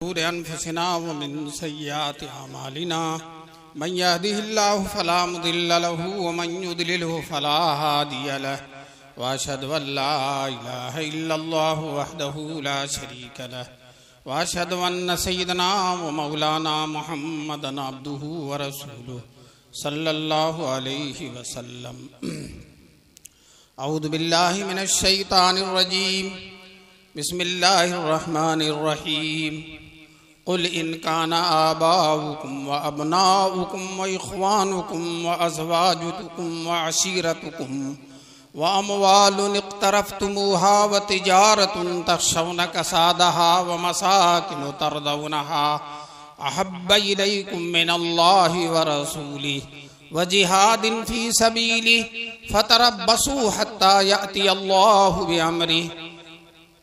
शरूर अनफुसिना व मिन सय्याति अमालिना मन यहदिहिल्लाहु फला मुदिल्ल लहु व मन युद्लिलहु फला हादिय लहु व अशहदु अन ला इलाहा इल्लल्लाहु वहदहु ला शरीक लहु व अशहदु अन्न सय्यदना व मौलाना मुहम्मदन अब्दुहु व रसूलुहु सल्लल्लाहु अलैहि वसल्लम। औज़ु बिल्लाहि मिनश शैतानिर रजीम। बिस्मिल्लाहिर्रहमानिर्रहीम। कुल इन काना आबाउकुम व अबनाउकुम व इख्वानुकुम व अज़वाजुकुम व अशीरतुकुम व अमवालुन इक़्तरफ़्तुमूहा व तिजारतुन तख़शौन कसादहा व मसाकिनु तर्दौनहा अहब्ब इलैकुम मिनल्लाहि व रसूलिहि व जिहादिन फ़ी सबीलिहि फ़तरब्बसू हत्ता यअतियल्लाहु बिअम्रिहि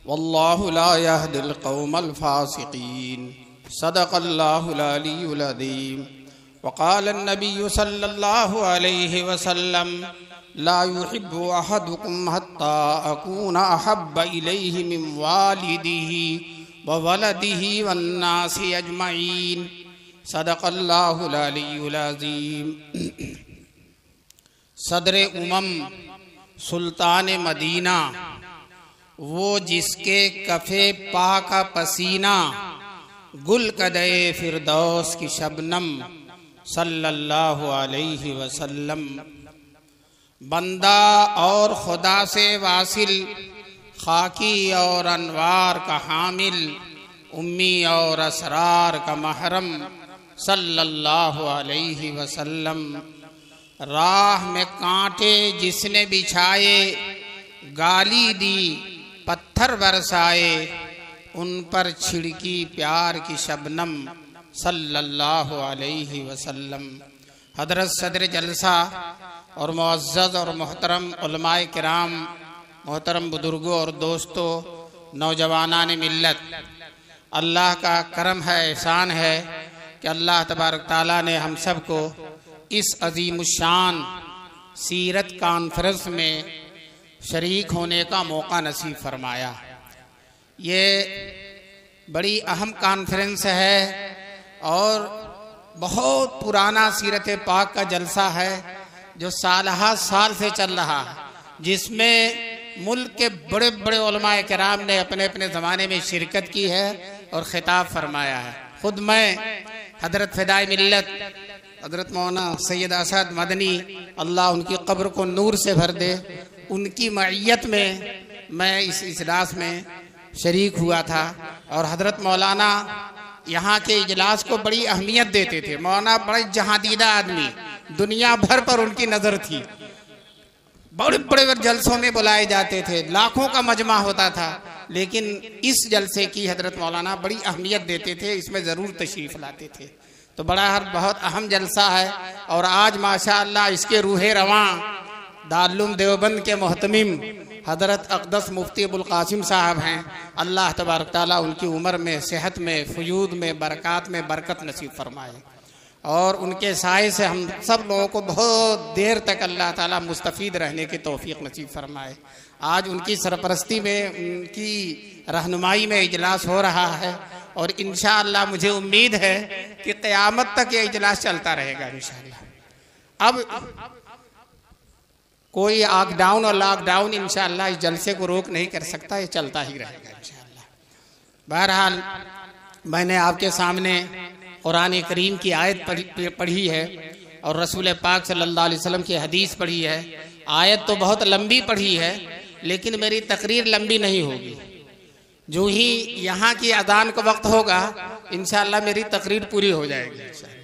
वल्लाहु ला यहदिल क़ौमल फ़ासिक़ीन। सदक़ल्लाहुल अलीयुल अज़ीम। वक़ाल अन्नबिय्यु सल्लल्लाहु अलैहि वसल्लम ला युहिब्बु अहदुकुम हत्ता अकूना अहब्ब इलैहि मिन वालिदिही व वलदिही वन्नासि अजमईन। सदक़ल्लाहुल अलीयुल अज़ीम। सदरे उमम सुल्तान मदीना, वो जिसके कफ़े पा का पसीना गुल कदे फिरदौस की शबनम सल्लल्लाहु अलैहि वसल्लम। बंदा और खुदा से वासिल, खाकी और अनवार का हामिल, उम्मी और असरार का महरम सल्लल्लाहु अलैहि वसल्लम। राह में कांटे जिसने बिछाए, गाली दी पत्थर बरसाए, उन पर छिड़की प्यार की शबनम सल्लल्लाहु अलैहि वसल्लम। हज़रत सदर जलसा और मुअज़्ज़ज़ और मोहतरम उलमाए किराम, मोहतरम बुजुर्गों और दोस्तों, नौजवानान मिल्लत, अल्लाह का करम है, एहसान है कि अल्लाह तबारक ताला ने हम सब को इस अज़ीमुश्शान सीरत कॉन्फ्रेंस में शरीक होने का मौका नसीब फरमाया। ये बड़ी अहम कॉन्फ्रेंस है और बहुत पुराना सीरत पाक का जलसा है जो सालहा साल से चल रहा है, जिसमें मुल्क के बड़े बड़े उलमाए किराम ने अपने अपने ज़माने में शिरकत की है और ख़िताब फरमाया है। ख़ुद मैं हज़रत फ़िदाए मिल्लत हज़रत मौलाना सैयद असद मदनी, अल्लाह उनकी कब्र को नूर से भर दे, उनकी मईयत में मैं इस इजलास में शरीक हुआ था। और हज़रत मौलाना यहाँ के इजलास को बड़ी अहमियत देते थे। मौलाना बड़े जहादीदा आदमी, दुनिया भर पर उनकी नज़र थी। बड़े बड़े जलसों में बुलाए जाते थे, लाखों का मजमा होता था, लेकिन इस जलसे की हज़रत मौलाना बड़ी अहमियत देते थे, इसमें ज़रूर तशरीफ़ लाते थे। तो बड़ा बहुत अहम जलसा है। और आज माशाअल्लाह इसके रूहे रवां दारुल देवबंद के मोहतमिम हज़रत अक़दस मुफ्ती अबुल क़ासिम साहब हैं। अल्लाह तबारक ताला उनकी उम्र में, सेहत में, फ़यूद में, बरक़ात में बरकत नसीब फरमाए और उनके साए से हम सब लोगों को बहुत देर तक अल्लाह ताला मुस्तफ़ीद रहने की तौफ़ीक़ नसीब फरमाए। आज उनकी सरपरस्ती में, उनकी रहनुमाई में इजलास हो रहा है और इंशाअल्लाह मुझे उम्मीद है कि क़यामत तक ये इजलास चलता रहेगा इंशाअल्लाह। अब कोई लॉकडाउन और लॉकडाउन इंशाअल्लाह इस जलसे को रोक नहीं कर सकता, ये चलता ही रहेगा इंशाअल्लाह। बहरहाल मैंने आपके सामने कुरान करीम की आयत पढ़ी है और रसूल पाक सल्लल्लाहु अलैहि वसल्लम की हदीस पढ़ी है। आयत तो बहुत लंबी पढ़ी है, लेकिन मेरी तकरीर लंबी नहीं होगी। जो ही यहाँ की अज़ान का वक्त होगा इंशाअल्लाह मेरी तकरीर पूरी हो जाएगी इंशाअल्लाह।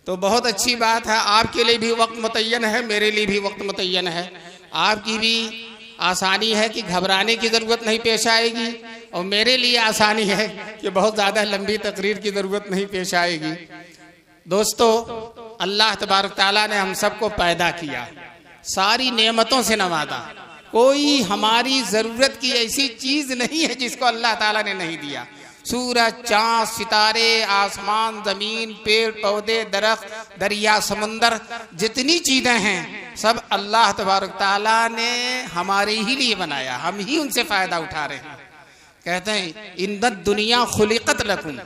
तो बहुत अच्छी बात है, आपके लिए भी वक्त मुतय्यन है, मेरे लिए भी वक्त मुतय्यन है। आपकी भी आसानी है कि घबराने की ज़रूरत नहीं पेश आएगी और मेरे लिए आसानी है कि बहुत ज़्यादा लंबी तकरीर की ज़रूरत नहीं पेश आएगी। दोस्तों, अल्लाह तबारक ताला ने हम सबको पैदा किया, सारी नेमतों से नवाजा। कोई हमारी ज़रूरत की ऐसी चीज़ नहीं है जिसको अल्लाह ताला ने नहीं दिया। सूरज, चाँद, सितारे, आसमान, ज़मीन, पेड़ पौधे, दरख्त, दरिया, समंदर, जितनी चीज़ें हैं सब अल्लाह तबारक ताला ने हमारे ही लिए बनाया, हम ही उनसे फ़ायदा उठा रहे हैं। कहते हैं इन्नद दुनिया खुलिकत लकुम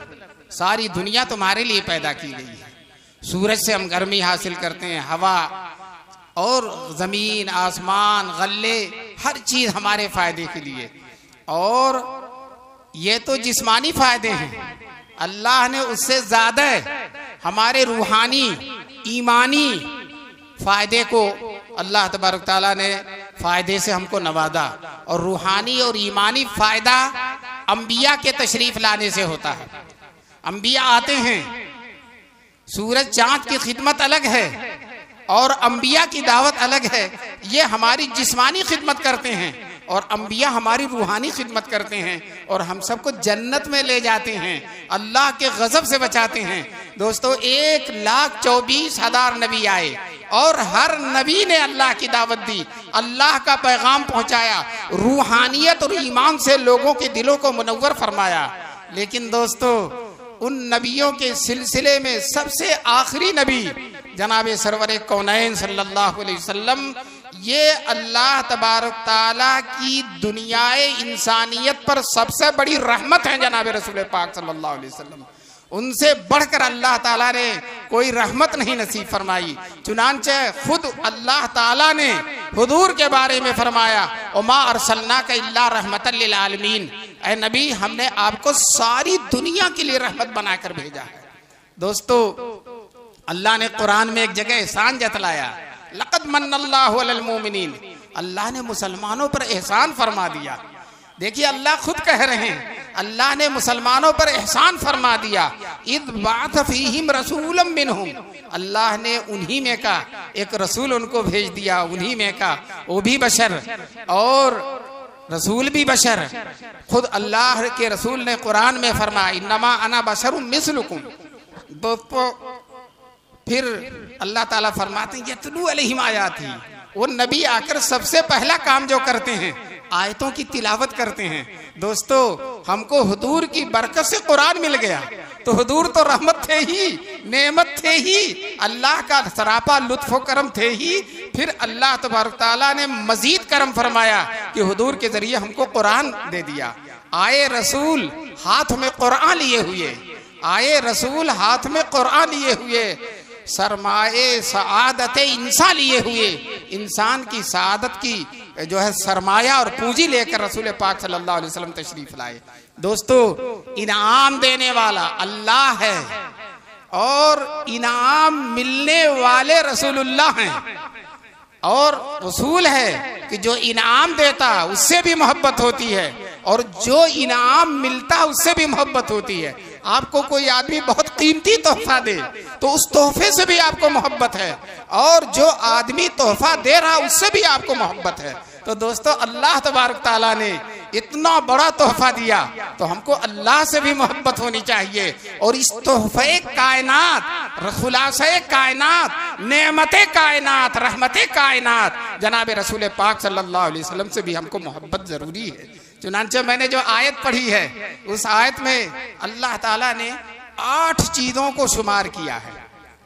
सारी दुनिया तुम्हारे लिए पैदा की गई है। सूरज से हम गर्मी हासिल करते हैं, हवा और जमीन, आसमान, गल्ले, हर चीज हमारे फायदे के लिए। और ये तो जिस्मानी फायदे हैं, अल्लाह ने उससे ज्यादा हमारे रूहानी ईमानी फायदे को अल्लाह तबारक ताला ने फायदे से हमको नवाजा। और रूहानी और ईमानी फायदा अंबिया के तशरीफ लाने से होता है। अंबिया आते हैं, सूरज चांद की खिदमत अलग है और अंबिया की दावत अलग है। ये हमारी जिस्मानी खिदमत करते हैं और अंबिया हमारी रूहानी खिदमत करते हैं और हम सबको जन्नत में ले जाते हैं, अल्लाह के गजब से बचाते हैं। दोस्तों 1,24,000 नबी आए और हर नबी ने अल्लाह की दावत दी, अल्लाह का पैगाम पहुंचाया, रूहानियत और ईमान से लोगों के दिलों को मुनव्वर फरमाया। लेकिन दोस्तों उन नबियों के सिलसिले में सबसे आखिरी नबी जनाब सरवर कौनैन सल्लल्लाहु अलैहि वसल्लम, ये अल्लाह तबारक ताला की दुनियाए इंसानियत पर सबसे बड़ी रहमत है जनाब रसूल पाक सल्लल्लाहु अलैहि वसल्लम। उनसे बढ़कर अल्लाह ताला ने कोई रहमत नहीं नसीब फरमाई। चुनांचे खुद अल्लाह ताला ने हुजूर के बारे में फरमाया, वमा अरसलनाका इल्ला रहमतल लिल आलमीन, ऐ नबी हमने आपको सारी दुनिया के लिए रहमत बनाकर भेजा है। दोस्तों अल्लाह ने कुरान में एक जगह एहसान जतलाया, लक़द मन्नल्लाहु अलल मोमिनीन, अल्लाह ने मुसलमानों पर एहसान फरमा दिया। देखिए अल्लाह खुद कह रहे हैं, अल्लाह ने मुसलमानों पर एहसान फरमा दिया। इद बात फीहिम रसूलम मिनहुम, अल्लाह ने उन्हीं में का एक रसूल उनको भेज दिया, उन्हीं में का, वो भी बशर और रसूल भी बशर। खुद अल्लाह के रसूल ने कुरान में फरमाया, इन्नमा अना बशरुम मिस्लुकुम। फिर अल्लाह ताला फरमाते हैं यतलू अलैहिम आयाती, वो नबी आकर सबसे पहला काम जो करते हैं आयतों की तिलावत करते हैं। दोस्तों हमको हुजूर की बरकत से कुरान मिल गया, तो हुजूर तो रहमत थे ही, नेमत थे ही, अल्लाह का सरापा लुत्फ व करम थे ही। फिर अल्लाह तबारक ताला ने मजीद करम फरमाया कि हुजूर के जरिए हमको कुरान दे दिया। आए रसूल हाथ में कुरान लिए हुए, आए रसूल हाथ में कुरान लिए हुए, सरमाए सआदत इंसान लिए हुए, इंसान की सआदत की जो है सरमाया और पूंजी लेकर रसूल पाक सल्लल्लाहु अलैहि वसल्लम तशरीफ लाए। दोस्तों इनाम देने वाला अल्लाह है और इनाम मिलने वाले रसूलुल्लाह हैं। और रसूल है कि जो इनाम देता उससे भी मोहब्बत होती है और जो इनाम मिलता उससे भी मोहब्बत होती है। आपको कोई आदमी बहुत कीमती तोहफा दे तो उस तोहफे से भी आपको मोहब्बत है और जो आदमी तोहफा दे रहा उससे भी आपको मोहब्बत है। तो दोस्तों अल्लाह तबारक ताला ने इतना बड़ा तोहफा दिया तो हमको अल्लाह से भी मोहब्बत होनी चाहिए। और इस तोहफे कायनात, खुलासे कायनात, नेमते कायनात, रहमते कायनात जनाब रसूल पाक सल्लल्लाहु अलैहि वसल्लम से भी हमको मोहब्बत जरूरी है। चुनांचे मैंने जो आयत पढ़ी है उस आयत में अल्लाह ताला ने 8 चीजों को शुमार किया है,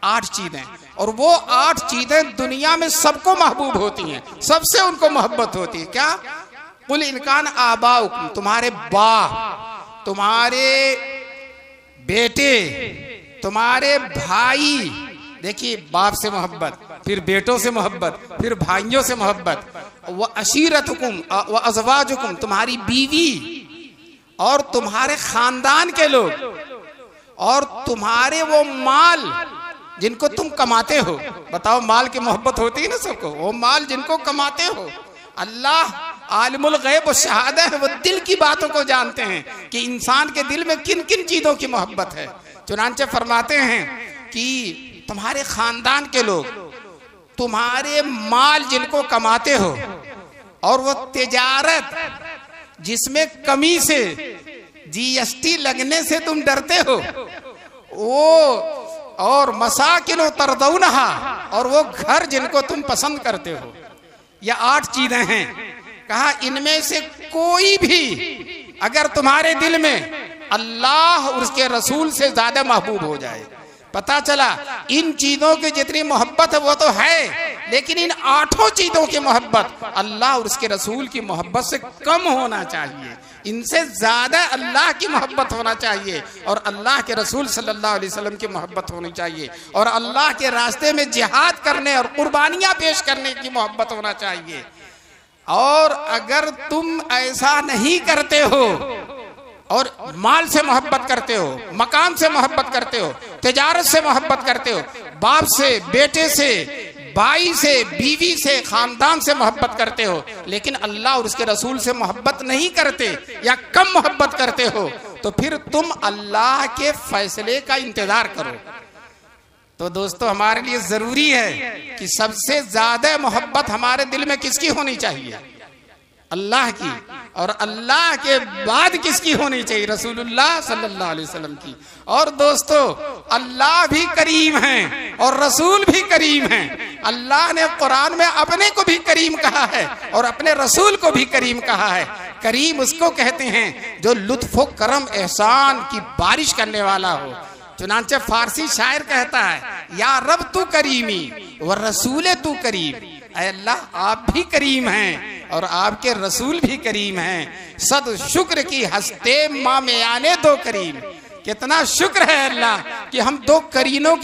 8 चीजें, और वो 8 चीजें दुनिया में सबको महबूब होती हैं, सबसे उनको मोहब्बत होती है। क्या? कुल इनकान आबाउकुम, तुम्हारे बाप, तुम्हारे बेटे, तुम्हारे भाई, देखिए बाप से मोहब्बत, फिर बेटों से मोहब्बत, फिर भाइयों से मोहब्बत, व अशीरतुकुम व अज़वाजुकुम, तुम्हारी बीवी और तुम्हारे खानदान के लोग, और तुम्हारे वो माल जिनको तुम कमाते हो। बताओ माल की मोहब्बत होती है ना सबको, वो माल जिनको कमाते हो। अल्लाह आलिमुल गैब व शहादा है, वो दिल की बातों को जानते हैं कि इंसान के दिल में किन किन चीजों की मोहब्बत है। चुनांचे फरमाते हैं कि तुम्हारे खानदान के लोग, तुम्हारे माल जिनको कमाते हो, और वो तिजारत जिसमें कमी से, जीएसटी लगने से तुम डरते हो, वो, और मसाकिन तरदौनहा, और वो घर जिनको तुम पसंद करते हो। ये 8 चीजें हैं। कहा इनमें से कोई भी अगर तुम्हारे दिल में अल्लाह और उसके रसूल से ज्यादा महबूब हो जाए, पता चला इन चीजों की जितनी मोहब्बत है वो तो है, लेकिन इन 8 चीजों की मोहब्बत अल्लाह और उसके रसूल की मोहब्बत से कम होना चाहिए। इनसे ज्यादा अल्लाह की मोहब्बत होना चाहिए और अल्लाह के रसूल सल्लल्लाहु अलैहि वसल्लम की मोहब्बत होनी चाहिए और अल्लाह के रास्ते में जिहाद करने और कुर्बानियां पेश करने की मोहब्बत होना चाहिए। और अगर तुम ऐसा नहीं करते हो और माल से मोहब्बत करते हो, मकाम से मोहब्बत करते हो, तिजारत से मोहब्बत करते हो, बाप से, बेटे से, भाई से, बीवी से, खानदान से मोहब्बत करते हो, लेकिन अल्लाह और उसके रसूल से मोहब्बत नहीं करते या कम मोहब्बत करते हो, तो फिर तुम अल्लाह के फैसले का इंतजार करो। तो दोस्तों हमारे लिए जरूरी है कि सबसे ज्यादा मोहब्बत हमारे दिल में किसकी होनी चाहिए? अल्लाह की। और अल्लाह के बाद किसकी होनी चाहिए? रसूलुल्लाह सल्लल्लाहु अलैहि वसल्लम की। और दोस्तों अल्लाह भी करीम हैं और रसूल भी करीम हैं। अल्लाह ने कुरान में अपने को भी करीम कहा है और अपने रसूल को भी करीम कहा है। करीम उसको कहते हैं जो लुत्फ व करम एहसान की बारिश करने वाला हो। चुनांचे फारसी शायर कहता है, या रब तू करीमी व रसूल तू करीम। अल्लाह आप भी करीम हैं और आपके रसूल भी करीम हैं। सद शुक्र की हस्ते माँ में आने दो करीम। कितना शुक्र है अल्लाह कि हम दो करीमों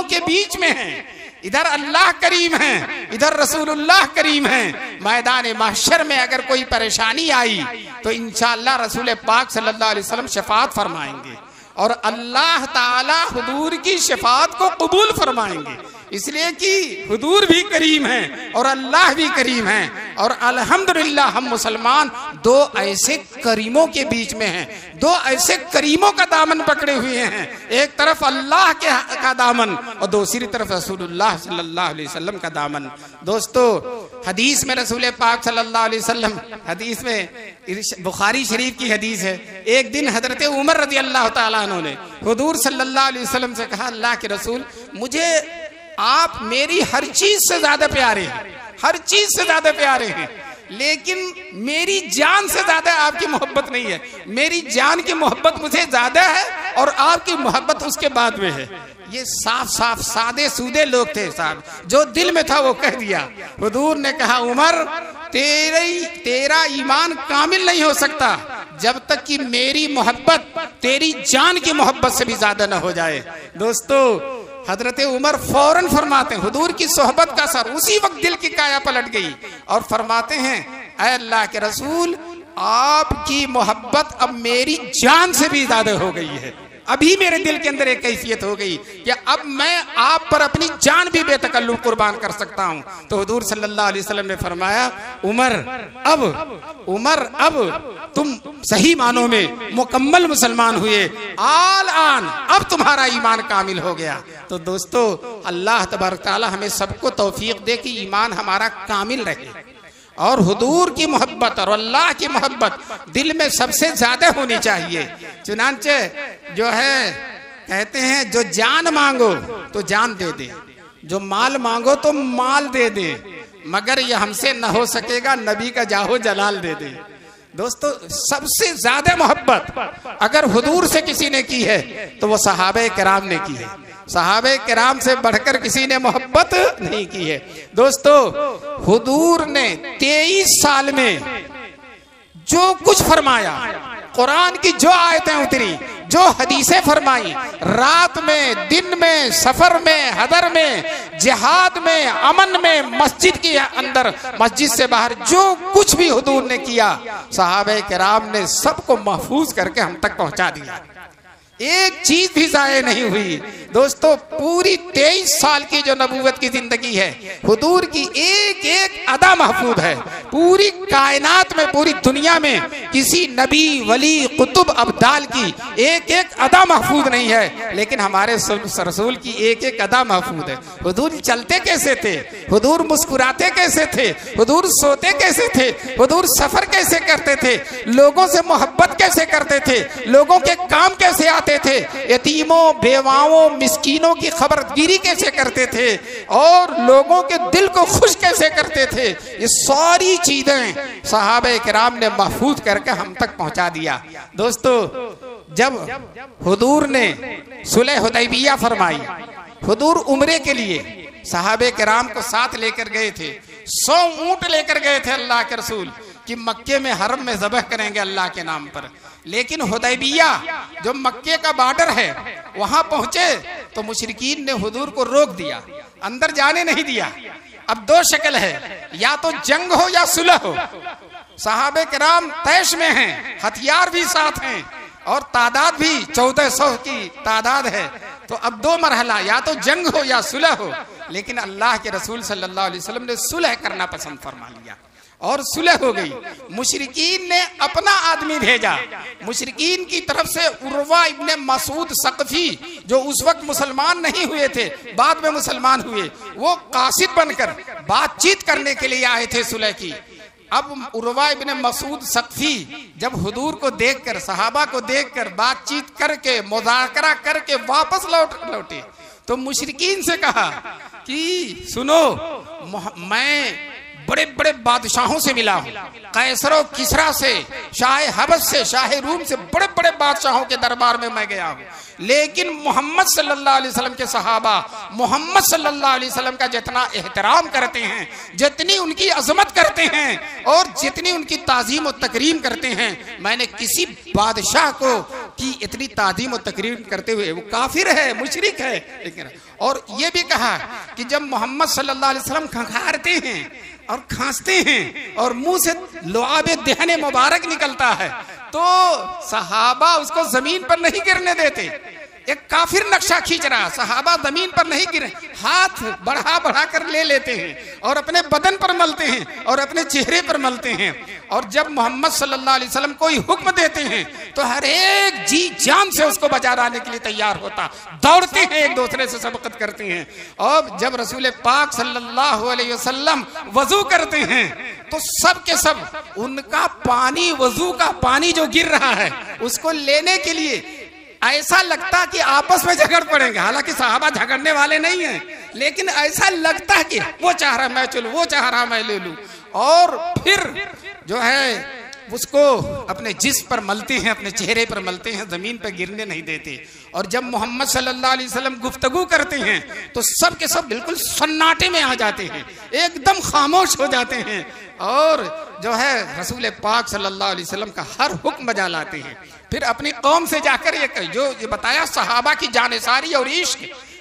के बीच में हैं। इधर अल्लाह करीम है, इधर रसूलुल्लाह करीम है। मैदान महशर में अगर कोई परेशानी आई तो इंशाअल्लाह रसूल पाक सल्लल्लाहु अलैहि वसल्लम शफाअत फरमाएंगे और अल्लाह ताला हुजूर की शफाअत को कबूल फरमाएंगे, इसलिए कि हुजूर भी करीम हैं और अल्लाह भी करीम हैं। और अल्हम्दुलिल्लाह हम मुसलमान दो ऐसे करीमों के बीच में हैं, दो ऐसे करीमों का दामन पकड़े हुए हैं। एक तरफ अल्लाह का दामन और दूसरी तरफ रसूलुल्लाह सल्लल्लाहु अलैहि वसल्लम का दामन। दोस्तों हदीस में रसूल पाक सल्लल्लाहु अलैहि वसल्लम, हदीस में बुखारी शरीफ की हदीस है, एक दिन हजरत उमर रज़ी अल्लाह तआला अन्हु ने हुजूर सल्लल्लाहु अलैहि वसल्लम से कहा, अल्लाह के रसूल मुझे आप मेरी हर चीज से ज्यादा प्यारे हैं, हर चीज से ज्यादा प्यारे हैं, लेकिन मेरी जान से ज्यादा आपकी मोहब्बत नहीं है। मेरी जान की मोहब्बत मुझे ज्यादा है और आपकी मोहब्बत उसके बाद में है। ये साफ साफ सादे सूदे लोग थे साहब, जो दिल में था वो कह दिया। हुजूर ने कहा, उमर तेरा ईमान कामिल नहीं हो सकता जब तक कि मेरी मोहब्बत तेरी जान की मोहब्बत से भी ज्यादा न हो जाए। दोस्तों हजरत उमर फौरन फरमाते हैं, हुजूर की सोहबत का असर, उसी वक्त दिल की काया पलट गई और फरमाते हैं, ऐ अल्लाह के रसूल आपकी मोहब्बत अब मेरी जान से भी ज्यादा हो गई है। अभी मेरे दिल के अंदर एक कैफियत हो गई कि अब मैं आप पर अपनी जान भी बेतकल्लुफ कुर्बान कर सकता हूं। तो हुजूर सल्लल्लाहु अलैहि वसल्लम ने फरमाया, उमर अब तुम सही मानों में मुकम्मल मुसलमान हुए, आन अब तुम्हारा ईमान कामिल हो गया। तो दोस्तों अल्लाह तबारक तआला हमें सबको तौफीक दे कि ईमान हमारा कामिल रहे और हुजूर की मोहब्बत और अल्लाह की मोहब्बत दिल में सबसे ज्यादा होनी चाहिए। चुनांचे जो है कहते हैं, जो जान मांगो तो जान दे दे, जो माल मांगो तो माल दे दे, मगर ये हमसे न हो सकेगा नबी का जाहो जलाल दे दे। दोस्तों सबसे ज्यादा मोहब्बत अगर हुजूर से किसी ने की है तो वो सहाबे किराम ने की है। सहाबे किराम से बढ़कर किसी ने मोहब्बत नहीं की है। दोस्तों हुजूर ने 23 साल में जो कुछ फरमाया, कुरान की जो आयतें उतरी, जो हदीसें फरमाई, रात में, दिन में, सफर में, हदर में, जिहाद में, अमन में, मस्जिद के अंदर, मस्जिद से बाहर, जो कुछ भी हुजूर ने किया सहाबे किराम ने सबको महफूज करके हम तक पहुंचा दिया। एक चीज भी जाये नहीं हुई। दोस्तों पूरी 23 साल की जो नबूवत की जिंदगी है, हुजूर की एक एक अदा महफूज है। पूरी कायनात में, पूरी दुनिया में किसी नबी, वली, कुतुब, अब्दाल की एक एक अदा महफूज नहीं है, लेकिन हमारे रसूल की एक एक अदा महफूज है। हुजूर चलते कैसे थे, हुजूर मुस्कुराते कैसे थे, हुजूर सोते कैसे थे, हुजूर सफर कैसे करते थे, लोगों से मोहब्बत कैसे करते थे, लोगों के काम कैसे आते थे, यतीमों, बेवाओं, मिस्कीनों की खबरगिरी कैसे करते थे और लोगों के दिल को खुश कैसे करते थे, ये सारी चीजें सहाबे किराम ने महफूज करके हम तक पहुंचा दिया। दोस्तों जब हुजूर ने सुलह हुदैबिया फरमाई, हुजूर उम्रे के लिए सहाबे किराम को साथ लेकर गए थे, 100 ऊंट लेकर गए थे अल्लाह के रसूल, कि मक्के में हरम में ज़बह करेंगे अल्लाह के नाम पर। लेकिन हुदैबिया जो मक्के का बॉर्डर है वहां पहुंचे तो मुशरिकीन ने हुजूर को रोक दिया, अंदर जाने नहीं दिया। अब दो शक्ल है, या तो जंग हो या सुलह हो। सहाबे किराम तैश में हैं, हथियार भी साथ हैं और तादाद भी 1400 की तादाद है। तो अब दो मरहला, या तो जंग हो या सुलह हो। लेकिन अल्लाह के रसूल सल्लल्लाहु अलैहि वसल्लम ने सुलह करना पसंद फरमा लिया और सुलह हो गई। मुशरिकीन ने अपना आदमी भेजा। मुशरिकीन की तरफ से उर्वा इब्ने मसूद सक़फ़ी जो उस वक्त मुसलमान नहीं हुए थे, बाद में मुसलमान हुए, वो कासिद बनकर बातचीत करने के लिए आए थे सुलह की। अब उर्वा इब्ने मसूद सक़फ़ी जब हुजूर को देखकर, सहाबा को देखकर बातचीत करके मुज़ाकरा करके वापस लौटे तो मुशरिकीन से कहा कि सुनो, मैं बड़े बड़े बादशाहों से मिला हूं, कैसरो किसरा से, शाह हबश से, शाह रूम से, बड़े बड़े बादशाहों के दरबार में मैं गया हूं। लेकिन मोहम्मद सल्लल्लाहु अलैहि वसल्लम के सहाबा मोहम्मद सल्लल्लाहु अलैहि वसल्लम का जितना एहतराम करते हैं, जितनी उनकी अजमत करते हैं और जितनी उनकी ताजीम और तकरीम करते हैं, मैंने किसी बादशाह को की इतनी ताजीम और तकरीम करते हुए, वो काफिर है, मुशरिक है। लेकिन और ये भी कहा कि जब मोहम्मद सल्लल्लाहु अलैहि वसल्लम खंखारते हैं और खांसते हैं और मुंह से लुआब दहने मुबारक निकलता है तो सहाबा उसको जमीन पर नहीं गिरने देते। एक काफिर नक्शा खींच रहा, सहाबा जमीन पर नहीं गिरे, हाथ बढ़ा बढ़ा कर ले लेते हैं और अपने बदन पर मलते हैं और अपने चेहरे पर मलते हैं। और जब मोहम्मद सल्लल्लाहु अलैहि वसल्लम कोई हुक्म देते हैं तो हर एक जी जान से उसको बजा लाने के लिए तैयार होता, दौड़ते हैं, एक दूसरे से सबकत करते हैं। और जब रसूल पाक सल्लल्लाहु अलैहि वसल्लम वजू करते हैं तो सब के सब उनका पानी, वजू का पानी जो गिर रहा है, उसको लेने के लिए ऐसा लगता कि आपस में झगड़ पड़ेंगे। हालांकि सहाबा झगड़ने वाले नहीं हैं, लेकिन ऐसा लगता कि वो चाह रहा मैं चलूं, वो चाह रहा मैं ले लूं, और फिर जो है उसको अपने जिस्म पर मलते हैं, अपने चेहरे पर मलते हैं, जमीन पर गिरने नहीं देते। और जब मोहम्मद सल्लल्लाहु अलैहि वसल्लम गुफ्तगू करते हैं तो सब के सब बिल्कुल सन्नाटे में आ जाते हैं, एकदम खामोश हो जाते हैं और जो है रसूल पाक सल्लल्लाहु अलैहि वसल्लम का हर हुक्म बजा लाते हैं। फिर अपनी कौम से जाकर ये बताया सहाबा की जानेसारी और इश्क,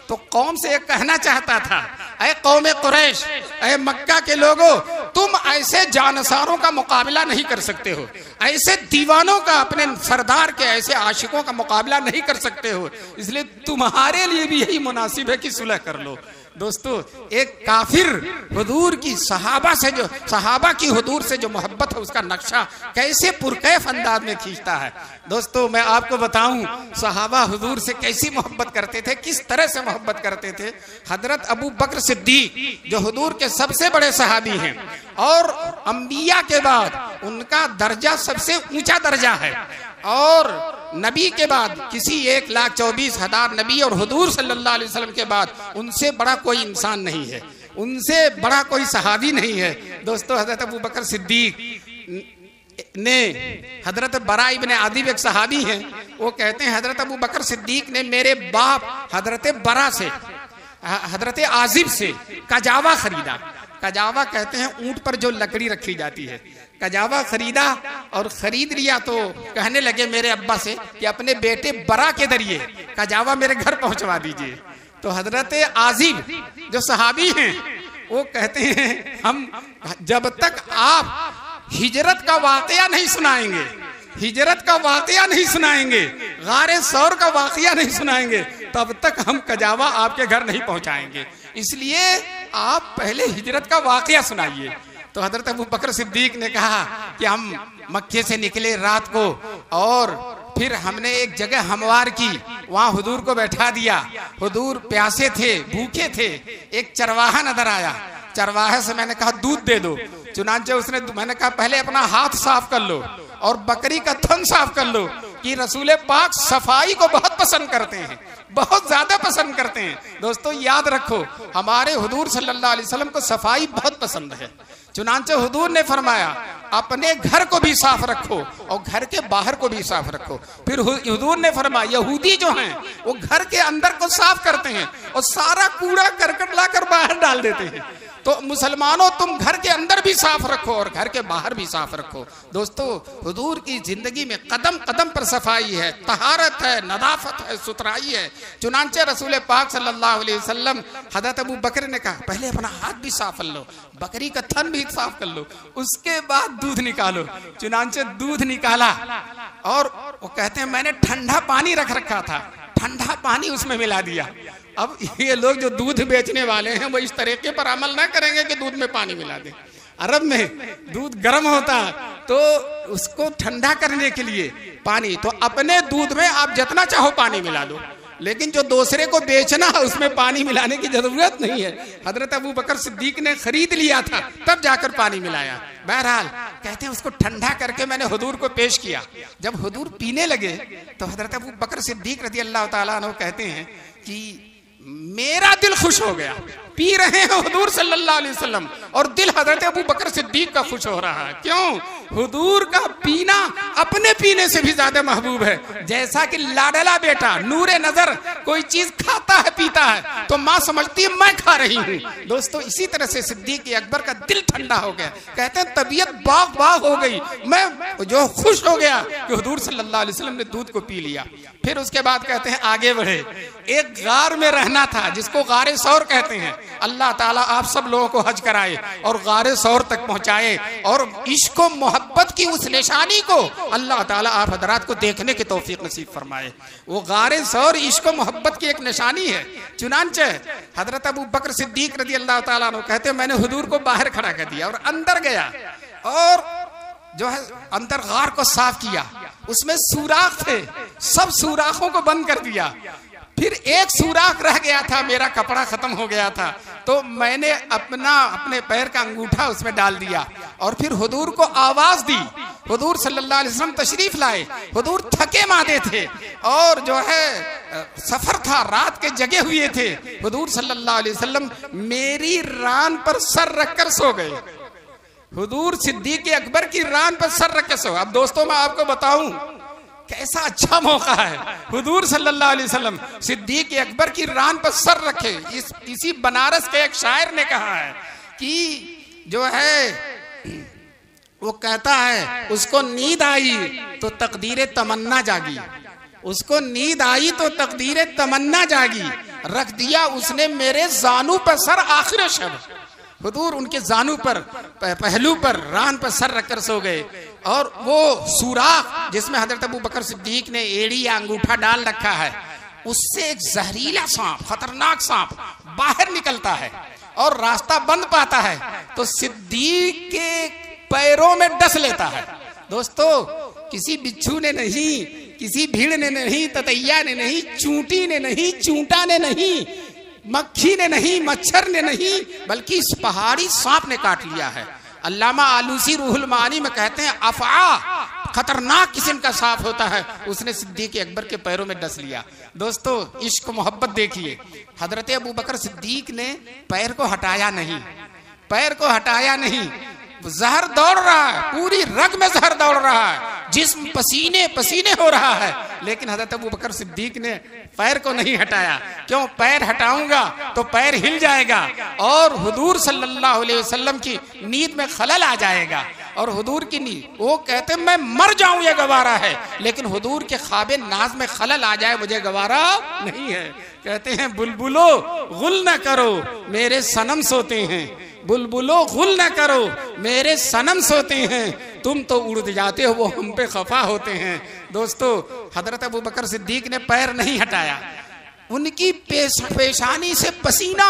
तो कौम से ये कहना चाहता था, ऐ कौम कुरैश, ऐ मक्का के लोगों, तुम ऐसे जानसारों का मुकाबला नहीं कर सकते हो, ऐसे दीवानों का, अपने सरदार के ऐसे आशिकों का मुकाबला नहीं कर सकते हो, इसलिए तुम्हारे लिए भी यही मुनासिब है कि सुलह कर लो। दोस्तों, एक काफिर हुजूर की सहाबा की हुजूर से जो मोहब्बत है उसका नक्शा कैसे पुरकैफ अंदाज में खींचता है। दोस्तों, मैं आपको बताऊं सहाबा हुजूर से कैसी मोहब्बत करते थे, किस तरह से मोहब्बत करते थे। हजरत अबू बकर सिद्दीक जो हुजूर के सबसे बड़े सहाबी हैं और अंबिया के बाद उनका दर्जा सबसे ऊंचा दर्जा है, और नबी के बाद किसी 1,24,000 नबी और हुजूर सल्लल्लाहु अलैहि वसल्लम के बाद उनसे बड़ा कोई इंसान नहीं है, उनसे बड़ा कोई सहाबी नहीं है। दोस्तों, हजरत अबू बकर सिद्दीक ने, हजरत बरा इब्ने आदिब एक सहाबी हैं, वो कहते हैं हजरत अबू बकर सिद्दीक ने मेरे बाप हजरत बरा से, हजरत आजिब से कजावा खरीदा। कजावा कहते हैं ऊंट पर जो लकड़ी रखी जाती है, कजावा खरीदा और खरीद लिया तो कहने लगे मेरे अब्बा से कि अपने बेटे बरा के जरिए कजावा मेरे घर पहुंचवा दीजिए। तो हजरत आजिब जो सहाबी हैं वो कहते हैं हम जब तक आप हिजरत का वाकया नहीं सुनाएंगे, हिजरत का वाकया नहीं सुनाएंगे, गारे सौर का वाकया नहीं सुनाएंगे, तब तक हम कजावा आपके घर नहीं पहुंचाएंगे, इसलिए आप पहले हिजरत का वाकया सुनाइए। तो हजरत अबू बकर सिद्दीक ने कहा कि हम मक्के से निकले रात को और फिर हमने एक जगह हमवार की, वहां हुजूर को बैठा दिया। हुजूर प्यासे थे, भूखे थे। एक चरवाहा नजर आया, चरवाहे से मैंने कहा दूध दे दो। चुनांचे उसने, मैंने कहा पहले अपना हाथ साफ कर लो और बकरी का थन साफ कर लो, कि रसूल पाक सफाई को बहुत पसंद करते हैं, बहुत ज्यादा पसंद करते हैं। दोस्तों, याद रखो हमारे हुजूर सल्लल्लाहु अलैहि वसल्लम को सफाई बहुत पसंद है। चुनांचे हुजूर ने फरमाया अपने घर को भी साफ रखो और घर के बाहर को भी साफ रखो। फिर हुजूर ने फरमाया यहूदी जो हैं वो घर के अंदर को साफ करते हैं और सारा कूड़ा करकट लाकर बाहर डाल देते हैं। तो मुसलमानों तुम घर के अंदर भी साफ रखो और घर के बाहर भी साफ रखो। दोस्तों हुजूर की जिंदगी में कदम कदम पर सफाई है, तहारत है, नदाफत है, सुथराई है। चुनांचे रसूल पाक सल्लल्लाहु अलैहि वसल्लम हज़रत अबू बकर ने कहा पहले अपना हाथ भी साफ कर लो, बकरी का थन भी साफ कर लो, उसके बाद दूध निकालो। चुनांचे दूध निकाला और वो कहते हैं मैंने ठंडा पानी रख रखा था, ठंडा पानी उसमें मिला दिया। अब ये लोग जो दूध बेचने वाले हैं वो इस तरीके पर अमल ना करेंगे कि दूध में पानी मिला दें। अरब में दूध गर्म होता तो उसको ठंडा करने के लिए पानी, तो अपने दूध में आप जितना चाहो पानी मिला दो, लेकिन जो दूसरे को बेचना है उसमें पानी मिलाने की जरूरत नहीं है। हजरत अबू बकर सिद्दीक ने खरीद लिया था तब जाकर पानी मिलाया। बहरहाल कहते हैं उसको ठंडा करके मैंने हुजूर को पेश किया। जब हुजूर पीने लगे तो हजरत अबू बकर सिद्दीक रज़ी अल्लाह ताला अन्हु कहते हैं कि मेरा दिल खुश हो गया। पी रहे हैं हुजूर सल्लल्लाहु अलैहि वसल्लम और दिल हजरत अबू बकर सिद्दीक का खुश हो रहा है। क्यों? हुजूर का पीना अपने पीने से भी ज्यादा महबूब है। जैसा कि लाडला बेटा नूरे नजर कोई चीज खाता है पीता है तो माँ समझती है मैं खा रही हूँ। दोस्तों इसी तरह से सिद्दीक अकबर का दिल ठंडा हो गया। कहते हैं तबीयत बाग बाग हो गई, मैं जो खुश हो गया कि हुजूर सल्लल्लाहु अलैहि वसल्लम ने दूध को पी लिया। फिर उसके बाद कहते हैं आगे बढ़े। एक गार में रहना था जिसको गारे सौर कहते हैं। अल्लाह ताला आप सब लोगों को हज कराए और गारे सौर तक पहुंचाए और इश्क व मोहब्बत की उस निशानी को अल्लाह ताला आप हजरात को देखने की तौफीक नसीब फरमाए। वो गारे सौर इश्क व मोहब्बत की एक निशानी है। चुनांचे हजरत अबू बकर सिद्दीक रज़ी अल्लाह ताला अन्हु कहते हैं मैंने हुजूर को बाहर खड़ा कर दिया और अंदर गया और जो है अंदर गार को साफ किया। उसमें सुराख थे, सब सुराखों को बंद कर दिया। फिर एक सुराख रह गया था, मेरा कपड़ा खत्म हो गया था, तो मैंने अपने पैर का अंगूठा उसमें डाल दिया और फिर हुजूर को आवाज दी। हुजूर सल्लल्लाहु अलैहि वसल्लम तशरीफ लाए। हुजूर थके मादे थे और जो है सफर था, रात के जगे हुए थे। हुजूर सल्लल्लाहु अलैहि वसल्लम मेरी रान पर सर रखकर सो गए। हुजूर सिद्दीक अकबर की रान पर सर रख के सो। अब दोस्तों मैं आपको बताऊं कैसा अच्छा मौका है। हुजूर सल्लल्लाहु अलैहि वसल्लम सिद्दीक अकबर की रान पर सर रखे। इसी बनारस के एक शायर ने कहा है कि जो है वो कहता है उसको नींद आई तो तकदीर तमन्ना जागी, उसको नींद आई तो तकदीर तमन्ना जागी, रख दिया उसने मेरे जानू पर सर आखिर शब। हुजूर उनके जानू पर पहलू पर रान पर सर रखकर सो गए और वो सुराख जिसमें हजरत अबू बकर सिद्दीक ने एड़ी या अंगूठा डाल रखा है उससे एक जहरीला सांप, खतरनाक सांप बाहर निकलता है और रास्ता बंद पाता है तो सिद्दीक के पैरों में डस लेता है। दोस्तों किसी बिच्छू ने नहीं, किसी भीड़ ने नहीं, ततैया ने नहीं, चूंटी ने नहीं, चूंटा ने नहीं, मक्खी ने नहीं, मच्छर ने नहीं, बल्कि इस पहाड़ी सांप ने काट लिया है। अल्लामा आलूसी रूहुल मानी में कहते हैं अफआ खतरनाक किस्म का सांप होता है, उसने सिद्दीक अकबर के पैरों में डस लिया। दोस्तों इश्क मोहब्बत देखिए, हजरत अबू बकर सिद्दीक ने पैर को हटाया नहीं, पैर को हटाया नहीं। जहर दौड़ रहा है, पूरी रग में जहर दौड़ रहा है, जिस्म पसीने पसीने हो रहा है, लेकिन हजरत अबू बकर सिद्दीक ने पैर को नहीं हटाया। क्यों? पैर हटाऊंगा तो पैर हिल जाएगा और हुजूर सल्लल्लाहु अलैहि वसल्लम की नींद में खलल आ जाएगा और हुजूर की नींद, वो कहते हैं मैं मर जाऊं ये गवारा है, लेकिन हुजूर के ख्वाबे नाज में खलल आ जाए मुझे गवारा नहीं है। कहते हैं बुलबुलो गुल न करो मेरे सनम सोते हैं, बुलबुलो गुल न करो मेरे सनम सोते हैं, तुम तो उड़ जाते हो वो हम पे खफा होते हैं। दोस्तों हजरत अबू बकर सिद्दीक ने पैर नहीं हटाया, उनकी पेशानी से पसीना,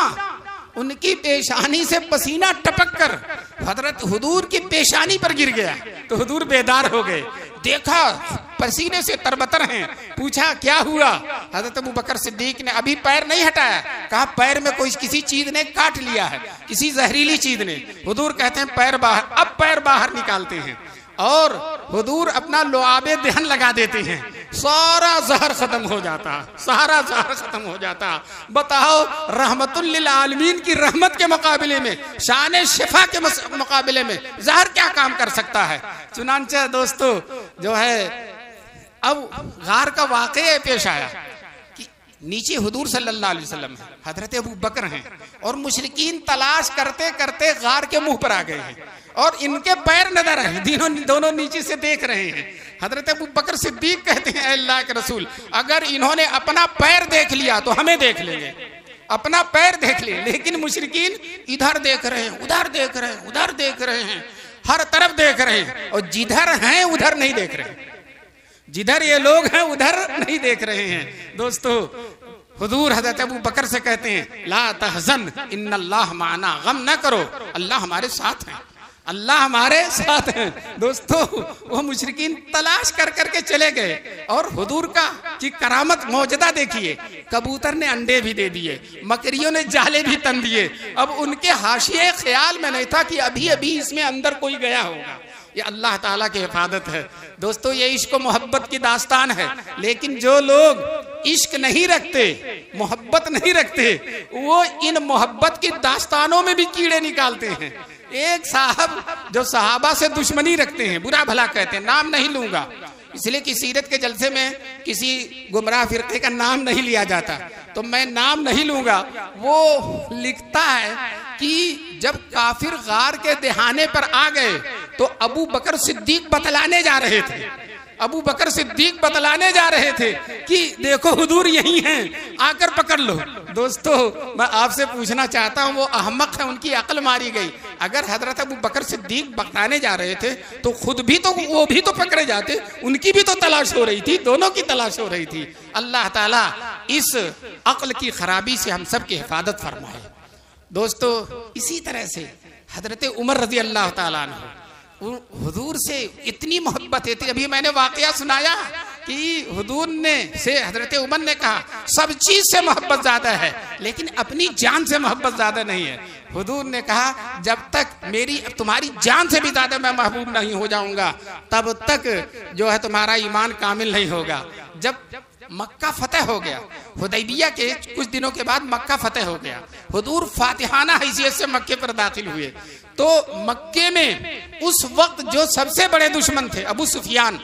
उनकी पेशानी से पसीना टपक कर हजरत हुजूर की पेशानी पर गिर गया तो हुजूर बेदार हो गए। देखा पसीने से तरबतर हैं, पूछा क्या हुआ? हजरत अबू बकर सिद्दीक ने अभी पैर नहीं हटाया, कहा पैर में कोई किसी चीज ने काट लिया है, किसी जहरीली चीज ने। हुजूर कहते हैं पैर बाहर। अब पैर बाहर निकालते हैं और हुजूर अपना लुआबे दहन लगा देते हैं, सारा जहर खत्म हो जाता, सारा जहर खत्म हो जाता। बताओ, रहमतुल लिल आलमीन की रहमत के मुकाबले में, शान शिफा के मुकाबले में जहर क्या काम कर सकता है। चुनांचे दोस्तों जो है, अब गार का वाकया पेश आया कि नीचे हुजूर सल्लल्लाहु अलैहि वसल्लम है, हजरत अबू बकर हैं, और मुशरिकीन तलाश करते करते गार के मुंह पर आ गए हैं, और इनके पैर नजर हैं, दोनों नीचे से देख रहे हैं। हजरत अबू बकर सिद्दीक कहते हैं, अल्लाह के रसूल, अगर इन्होंने अपना पैर देख लिया तो हमें देख लेंगे, अपना पैर देख ले। लेकिन मुशरिकीन इधर देख रहे हैं, उधर देख रहे हैं, उधर देख रहे हैं, हर तरफ देख रहे हैं, और जिधर हैं उधर नहीं देख रहे, जिधर ये लोग हैं उधर नहीं देख रहे हैं। दोस्तों, हुजूर हजरत अबू बकर से कहते हैं, ला तहज़न इन्नल्लाह माना, गम न करो, अल्लाह हमारे साथ है, अल्लाह हमारे साथ हैं। दोस्तों, वो मुशरिकीन तलाश कर करके चले गए, और हुजूर का की करामत मौजदा देखिए, कबूतर ने अंडे भी दे दिए, मकरियों ने जाले भी तन दिए। अब उनके हाशिए ख्याल में नहीं था कि अभी अभी इसमें अंदर कोई गया होगा। ये अल्लाह ताला की हिफाजत है। दोस्तों, ये इश्क और मोहब्बत की दास्तान है, लेकिन जो लोग इश्क नहीं रखते, मोहब्बत नहीं रखते, वो इन मोहब्बत की दास्तानों में भी कीड़े निकालते हैं। एक साहब जो सहाबा से दुश्मनी रखते हैं, बुरा भला कहते हैं, नाम नहीं लूंगा इसलिए कि सीरत के जलसे में किसी गुमराह फिरके का नाम नहीं लिया जाता, तो मैं नाम नहीं लूंगा। वो लिखता है कि जब काफिर गार के दहाने पर आ गए तो अबू बकर सिद्दीक बतलाने जा रहे थे, अबू बकर सिद्दीक बतलाने जा रहे थे कि देखो हुजूर यही हैं, आकर पकड़ लो। दोस्तों, मैं आपसे पूछना चाहता हूँ, वो अहमक है, उनकी अक्ल मारी गई। अगर हजरत अबू बकर सिद्दीक बताने जा रहे थे तो खुद भी तो वो भी तो पकड़े जाते, उनकी भी तो तलाश हो रही थी, दोनों की तलाश हो रही थी। अल्लाह ताला इस अक्ल की खराबी से हम सब की हिफाजत फरमाए। दोस्तों, इसी तरह से हजरत उमर रजी अल्लाह ताला अन्हु हुजूर से इतनी मोहब्बत थी। अभी मैंने वाकया सुनाया कि हुजूर ने से हजरत उमर ने कहा, सब चीज से मोहब्बत ज्यादा है लेकिन अपनी जान से मोहब्बत ज्यादा नहीं है। हुजूर ने कहा, जब तक मेरी तुम्हारी जान से भी ज्यादा मैं महबूब नहीं हो जाऊंगा तब तक जो है तुम्हारा ईमान कामिल नहीं होगा। जब मक्का फतेह हो गया, हुदैबिया के कुछ दिनों के बाद मक्का फतेह हो गया, हुजूर फातिहाना हैसियत से मक्के पर दाखिल हुए, तो मक्के में उस वक्त जो सबसे बड़े दुश्मन थे अबू सुफियान,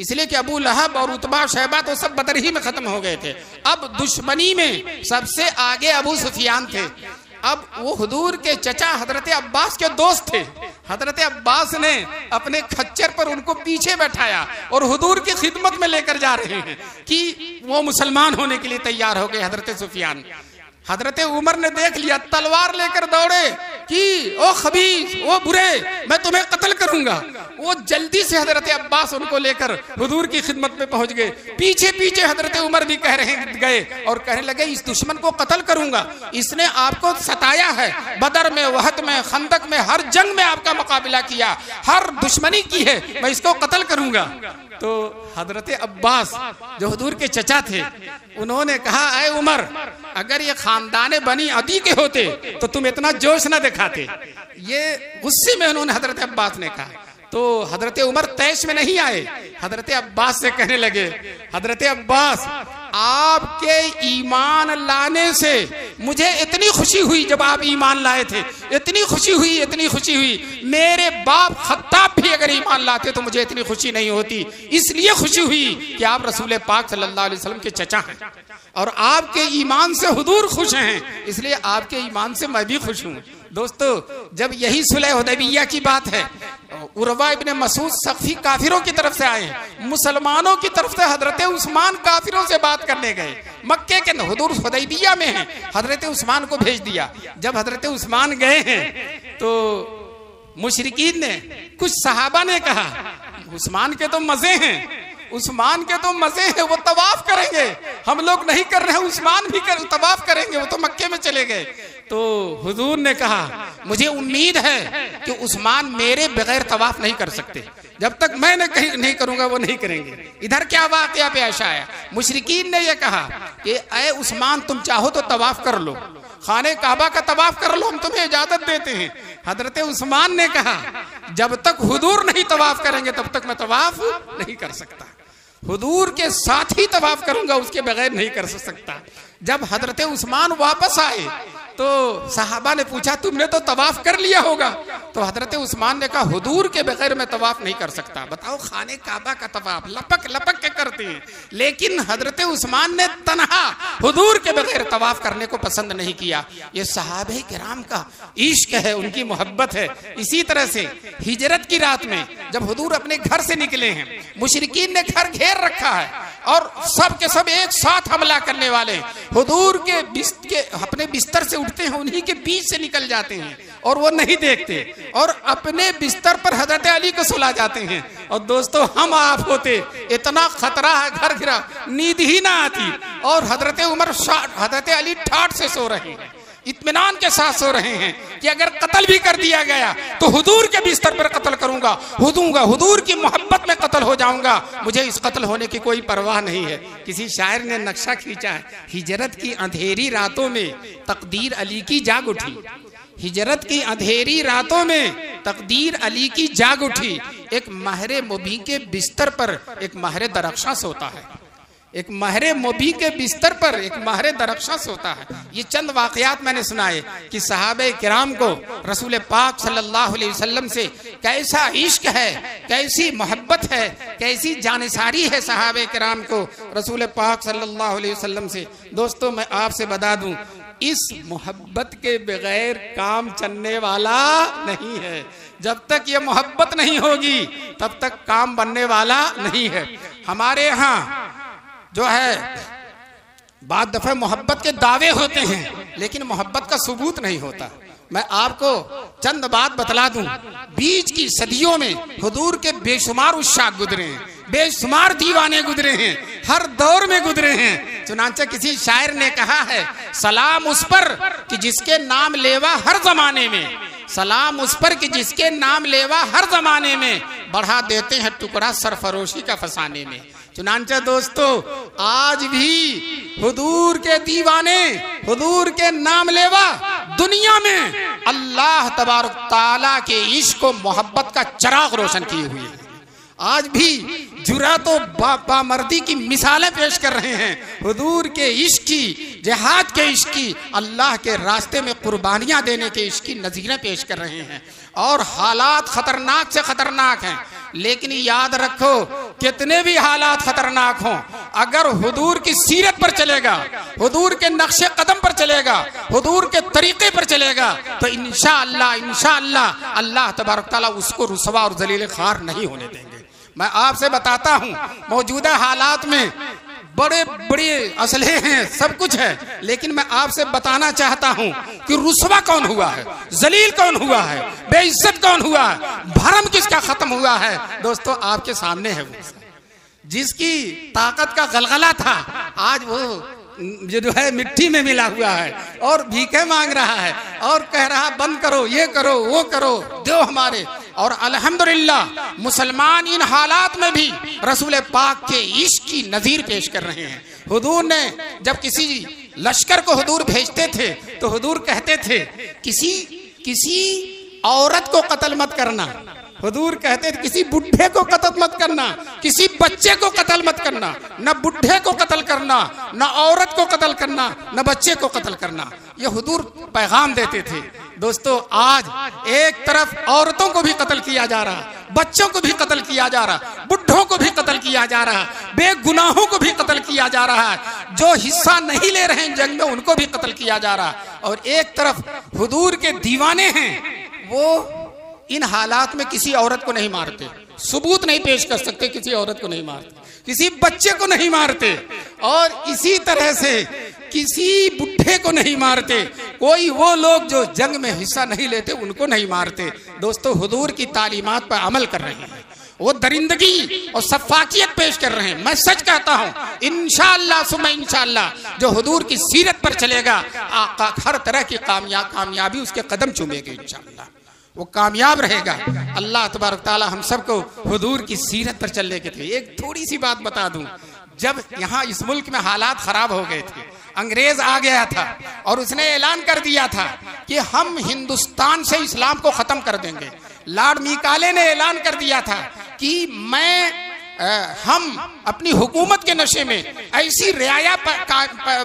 इसलिए कि अबू लहब और उतबा शैबा तो सब बदर ही में खत्म हो गए थे, अब दुश्मनी में सबसे आगे अबू सुफियान थे। अब वो हुजूर के चचा हजरत अब्बास के दोस्त थे, हजरत अब्बास ने अपने खच्चर पर उनको पीछे बैठाया और हुजूर की खिदमत में लेकर जा रहे हैं कि वो मुसलमान होने के लिए तैयार हो गए हजरत सुफियान। हजरत उमर ने देख लिया, तलवार लेकर दौड़े कि ओ खबीस, ओ बुरे, मैं तुम्हें कत्ल करूंगा। वो जल्दी से हजरत अब्बास उनको लेकर हुजूर की खिदमत में पहुंच गए। पीछे पीछे हजरत उमर भी गए और कहने लगे, इस दुश्मन को कत्ल करूंगा, इसने आपको सताया है, बदर में, वहद में, खंदक में, हर जंग में आपका मुकाबला किया, हर दुश्मनी की है, मैं इसको कत्ल करूंगा। तो हजरत अब्बास जो हुजूर के चचा थे, उन्होंने कहा, ऐ उमर, अगर ये खानदान बनी अदी के होते तो तुम इतना जोश न दिखाते। ये गुस्से में उन्होंने हजरत अब्बास ने कहा। तो हजरत उमर तैश में नहीं आए, हजरत अब्बास से कहने लगे, हजरत अब्बास, आपके ईमान लाने से मुझे इतनी खुशी हुई, जब आप ईमान लाए थे इतनी खुशी हुई, इतनी खुशी हुई, मेरे बाप खत्ताब भी अगर ईमान लाते तो मुझे इतनी खुशी नहीं होती। इसलिए खुशी हुई कि आप रसूल पाक सल्लल्लाहु अलैहि वसल्लम के चचा हैं और आपके ईमान से हुजूर खुश हैं, इसलिए आपके ईमान से मैं भी खुश हूँ। दोस्तों, जब यही सुलह हुदैबिया की बात है, उरवा इब्ने मसूद सख्फी काफिरों की तरफ से आए हैं, मुसलमानों की तरफ से हजरत उस्मान काफिरों से बात करने गए। मक्के के हुजूर हुदैबिया में हैं, हजरत उस्मान को भेज दिया। जब हजरत उस्मान गए हैं तो मुशरिकीन ने, कुछ सहाबा ने कहा, उस्मान के तो मजे हैं, उस्मान के तो मजे हैं, वो तवाफ करेंगे, हम लोग नहीं कर रहे हैं, उस्मान भी तवाफ करेंगे, वो तो मक्के में चले गए। तो हुजूर ने कहा, मुझे उम्मीद है कि उस्मान मेरे बगैर तवाफ नहीं कर सकते, जब तक मैं नहीं करूंगा वो नहीं करेंगे। इधर क्या वाकया पेश आया, मुशरिकीन ने यह कहा कि ऐ उस्मान, तुम चाहो तो तवाफ कर लो, खाने काबा का तवाफ कर लो, हम तुम्हें इजाजत देते हैं। हजरत उस्मान ने कहा, जब तक हुजूर नहीं तवाफ करेंगे तब तक मैं तवाफ नहीं कर सकता। हुजूर के साथ ही तवाफ करूंगा, उसके बगैर नहीं कर सकता। जब हजरत उस्मान वापस आए तो सहाबा ने पूछा तुमने तो तवाफ कर लिया होगा, तो हजरत उस्मान ने कहा हुजूर के बगैर मैं तवाफ नहीं कर सकता। बताओ, खाने काबा का तवाफ लपक लपक के करते हैं, लेकिन हजरत उस्मान ने तन्हा हुजूर के बगैर तवाफ करने को पसंद नहीं किया। ये सहाबे किराम का इश्क है, उनकी मोहब्बत है। इसी तरह से हिजरत की रात में जब हुजूर अपने घर से निकले हैं, मुशरिकीन ने घर घेर रखा है और सब के सब एक साथ हमला करने वाले हैं। हुजूर के अपने बिस्तर से उठते हैं, उन्हीं के बीच से निकल जाते हैं और वो नहीं देखते और अपने बिस्तर पर हजरत अली को सुला जाते हैं। और दोस्तों, हम आप होते, इतना खतरा है, घर घिरा, नींद ही ना आती और हजरत उमर हजरत अली ठाठ से सो रहे हैं, इत्मीनान के साथ सो रहे हैं कि अगर कत्ल भी कर दिया गया तो हुजूर के बिस्तर पर कत्ल करूंगा, हुजूर की मोहब्बत में कत्ल हो जाऊंगा, मुझे इस कत्ल होने की कोई परवाह नहीं है। किसी शायर ने नक्शा खींचा है, हिजरत की अंधेरी रातों में तकदीर अली की जाग उठी। हिजरत की अंधेरी रातों में तकदीर अली की जाग उठी। एक महरे मुबी के बिस्तर पर एक महरे दरख्शां सोता है, एक महरे मुबी के बिस्तर पर एक महरे दरख्शां सोता है। ये चंद वाकयात मैंने सुनाए कि सहाबे किराम को रसूल पाक सल्लल्लाहु अलैहि वसल्लम से कैसा इश्क है, कैसी मोहब्बत है, कैसी जानिसारी है सहाबे किराम को रसूल पाक सल्लल्लाहु अलैहि वसल्लम से। दोस्तों, मैं आपसे बता दूं, इस मोहब्बत के बगैर काम चलने वाला नहीं है। जब तक ये मोहब्बत नहीं होगी तब तक काम बनने वाला नहीं है। हमारे यहाँ जो है बाद दफे मोहब्बत के दावे होते हैं, लेकिन मोहब्बत का सबूत नहीं होता। मैं आपको चंद बात बतला दूं, बीच की सदियों में हुजूर के बेशुमार उस्साक गुजरे हैं, बेशुमार दीवाने गुजरे हैं, हर दौर में गुजरे हैं। चुनांचे किसी शायर ने कहा है, सलाम उस पर कि जिसके नाम लेवा हर जमाने में, सलाम उस पर कि जिसके नाम लेवा हर जमाने में, बढ़ा देते हैं टुकड़ा सरफरोशी का फसाने में। चुनांचे दोस्तों, आज भी हुजूर के दीवाने, हुजूर के नाम लेवा दुनिया में अल्लाह तबारक ताला के इश्क और मोहब्बत का चिराग रोशन किए हुए हैं। आज भी जुरात और बामर्दी की मिसालें पेश कर रहे हैं। हुजूर के इश्क की, जिहाद के इश्क की, अल्लाह के रास्ते में कुर्बानियां देने के इश्क की नज़ीरें पेश कर रहे हैं। और हालात खतरनाक से खतरनाक हैं, लेकिन याद रखो, कितने भी हालात खतरनाक हों, अगर हुजूर की सीरत पर चलेगा, हुजूर के नक्शे कदम पर चलेगा, हुजूर के तरीके पर चलेगा, तो इंशाअल्लाह अल्लाह तबारक ताला उसको रुसवा और जलील खार नहीं होने देंगे। मैं आपसे बताता हूं, मौजूदा हालात में बड़े बड़े असले हैं, सब कुछ है, लेकिन मैं आपसे बताना चाहता हूं कि रुसवा कौन हुआ है, जलील कौन हुआ है, बेइज्जत कौन हुआ है, भरम किसका खत्म हुआ है। दोस्तों, आपके सामने है वो, जिसकी ताकत का गलगला था, आज वो जो है मिट्टी में मिला हुआ है और भीखे मांग रहा है और कह रहा बंद करो, ये करो, वो करो, दो हमारे। और अल्हम्दुलिल्लाह मुसलमान इन हालात में भी रसूल पाक के इश्क की नज़ीर पेश कर रहे हैं। हुजूर ने जब किसी लश्कर को हुजूर भेजते थे तो हुजूर कहते थे किसी औरत को कत्ल मत करना। हुजूर कहते थे किसी बुढ़े को कत्ल मत करना, किसी बच्चे को कत्ल मत करना, न बुढ़े को कत्ल करना, न औरत को कत्ल करना, न बच्चे को कत्ल करना। ये हुजूर पैगाम देते थे। दोस्तों, आज एक तरफ औरतों को भी कत्ल किया जा रहा, बच्चों को भी कत्ल किया जा रहा, बुढ़ों को भी कत्ल किया जा रहा, बेगुनाहों को भी कत्ल किया जा रहा है, जो हिस्सा नहीं ले रहे हैं जंग में उनको भी कत्ल किया जा रहा। और एक तरफ हुजूर के दीवाने हैं, वो इन हालात में किसी औरत को नहीं मारते, सबूत नहीं पेश कर सकते, किसी औरत को नहीं मारते, किसी बच्चे को नहीं मारते, और इसी तरह से किसी बुढ़े को नहीं मारते। कोई वो लोग जो जंग में हिस्सा नहीं लेते उनको नहीं मारते। दोस्तों, हुजूर की तालीमात पर अमल कर रहे हैं, वो दरिंदगी और सफाकियत पेश कर रहे हैं। मैं सच कहता हूँ, इंशाअल्लाह सुम्मा इंशाअल्लाह जो हुजूर की सीरत पर चलेगा, हर तरह की कामयाबी उसके कदम चूमेगी, इंशाअल्लाह वो कामयाब रहेगा। अल्लाह तबारक ताला हम सबको हुजूर की सीरत पर चलने के थे। एक थोड़ी सी बात बता दूं, जब यहाँ इस मुल्क में हालात खराब हो गए थे, अंग्रेज आ गया था और उसने ऐलान कर दिया था कि हम हिंदुस्तान से इस्लाम को खत्म कर देंगे। लॉर्ड मेकाले ने ऐलान कर दिया था कि मैं हम अपनी हुकूमत के नशे में ऐसी रियाया